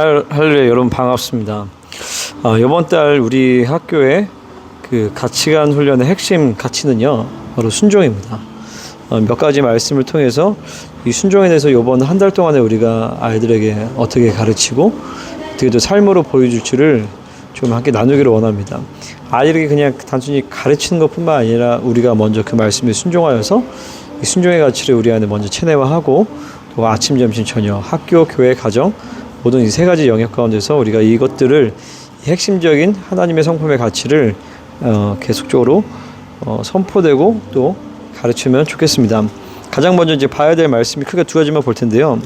할렐루야. 여러분 반갑습니다. 이번 달 우리 학교의 그 가치관 훈련의 핵심 가치는요, 바로 순종입니다. 몇 가지 말씀을 통해서 이 순종에 대해서 이번 한 달 동안에 우리가 아이들에게 어떻게 가르치고 어떻게 또 삶으로 보여줄지를 좀 함께 나누기를 원합니다. 아이들에게 그냥 단순히 가르치는 것뿐만 아니라 우리가 먼저 그 말씀에 순종하여서 이 순종의 가치를 우리 안에 먼저 체내화하고, 또 아침, 점심, 저녁, 학교, 교회, 가정 모든 이 세 가지 영역 가운데서 우리가 이것들을 핵심적인 하나님의 성품의 가치를 계속적으로 선포되고 또 가르치면 좋겠습니다. 가장 먼저 이제 봐야 될 말씀이 크게 두 가지만 볼 텐데요.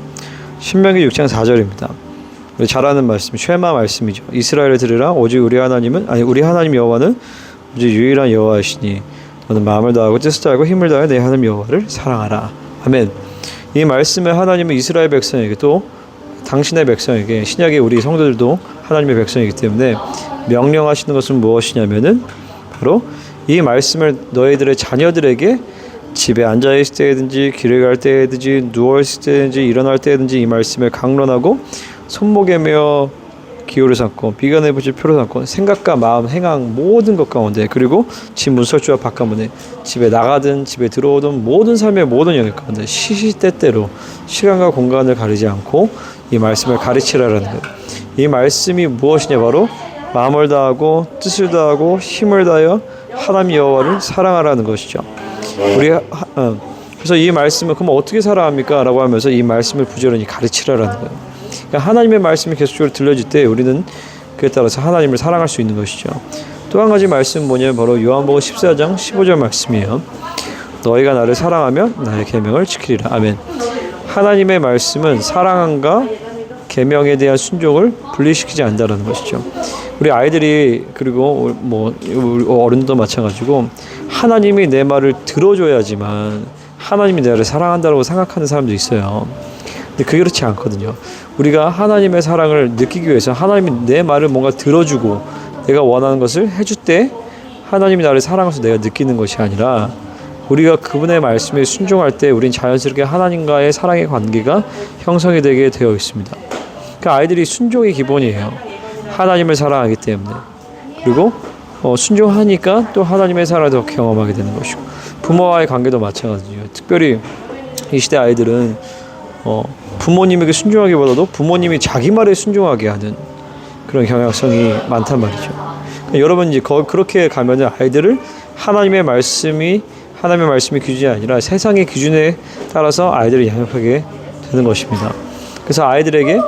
신명기 6장 4절입니다. 우리 잘 아는 말씀, 쉐마 말씀이죠. 이스라엘을 들으라. 오직 우리 하나님 여호와는 오직 유일한 여호와이시니 너는 마음을 다하고 뜻을 다하고 힘을 다하여 내 하나님 여호와를 사랑하라. 아멘. 이 말씀을 하나님은 이스라엘 백성에게, 또 당신의 백성에게, 신약의 우리 성도들도 하나님의 백성이기 때문에 명령하시는 것은 무엇이냐면은 바로 이 말씀을 너희들의 자녀들에게 집에 앉아있을 때든지 길을 갈 때든지 누워있을 때든지 일어날 때든지 이 말씀을 강론하고 손목에 메어 기호를 삼고 비관의 붙일 표를 삼고 생각과 마음, 행한 모든 것 가운데, 그리고 집 문설주와 바깥문에 집에 나가든 집에 들어오든 모든 삶의 모든 영역 가운데 시시때때로 시간과 공간을 가리지 않고 이 말씀을 가르치라라는 거예요. 이 말씀이 무엇이냐, 바로 마음을 다하고 뜻을 다하고 힘을 다하여 하나님 여호와를 사랑하라는 것이죠. 그래서 이 말씀을 그럼 어떻게 살아갑니까? 라고 하면서 이 말씀을 부지런히 가르치라라는 거예요. 그러니까 하나님의 말씀이 계속적으로 들려질 때 우리는 그에 따라서 하나님을 사랑할 수 있는 것이죠. 또 한 가지 말씀은 뭐냐면 바로 요한복음 14장 15절 말씀이에요. 너희가 나를 사랑하면 나의 계명을 지키리라. 아멘. 하나님의 말씀은 사랑함과 계명에 대한 순종을 분리시키지 않는다는 것이죠. 우리 아이들이, 그리고 우리 어른도 마찬가지고, 하나님이 내 말을 들어줘야지만 하나님이 나를 사랑한다고 생각하는 사람도 있어요. 근데 그게 그렇지 않거든요. 우리가 하나님의 사랑을 느끼기 위해서 하나님이 내 말을 뭔가 들어주고 내가 원하는 것을 해줄 때 하나님이 나를 사랑해서 내가 느끼는 것이 아니라, 우리가 그분의 말씀에 순종할 때 우린 자연스럽게 하나님과의 사랑의 관계가 형성이 되게 되어 있습니다. 그러니까 아이들이 순종이 기본이에요. 하나님을 사랑하기 때문에. 그리고 순종하니까 또 하나님의 사랑을 더 경험하게 되는 것이고, 부모와의 관계도 마찬가지예요. 특별히 이 시대 아이들은 부모님에게 순종하기보다도 부모님이 자기 말에 순종하게 하는 그런 경향성이 많단 말이죠. 그러니까 여러분 이제 그렇게 가면은 아이들을 하나님의 말씀이 기준이 아니라 세상의 기준에 따라서 아이들을 양육하게 되는 것입니다. 그래서 아이들에게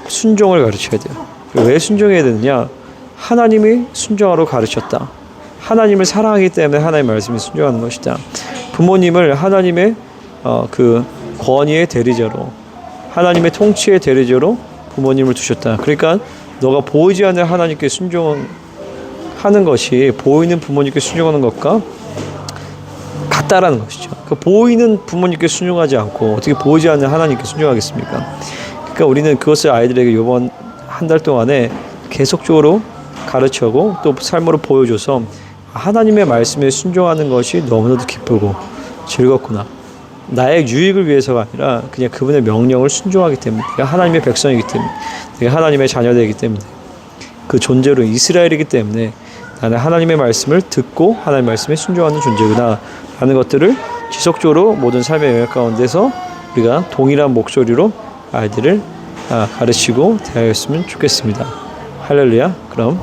순종을 가르쳐야 돼요. 왜 순종해야 되느냐? 하나님이 순종하라고 가르쳤다. 하나님을 사랑하기 때문에 하나님의 말씀에 순종하는 것이다. 부모님을 하나님의 그 권위의 대리자로, 하나님의 통치의 대리자로 부모님을 두셨다. 그러니까 너가 보이지 않는 하나님께 순종하는 것이 보이는 부모님께 순종하는 것과 같다라는 것이죠. 그 보이는 부모님께 순종하지 않고 어떻게 보이지 않는 하나님께 순종하겠습니까? 그러니까 우리는 그것을 아이들에게 이번 한 달 동안에 계속적으로 가르쳐고 또 삶으로 보여줘서 하나님의 말씀에 순종하는 것이 너무나도 기쁘고 즐겁구나. 나의 유익을 위해서가 아니라 그냥 그분의 명령을 순종하기 때문에, 내가 하나님의 백성이기 때문에, 내가 하나님의 자녀되기 때문에, 그 존재로 이스라엘이기 때문에 나는 하나님의 말씀을 듣고 하나님의 말씀에 순종하는 존재구나 라는 것들을 지속적으로 모든 삶의 영역 가운데서 우리가 동일한 목소리로 아이들을 가르치고 대하였으면 좋겠습니다. 할렐루야. 그럼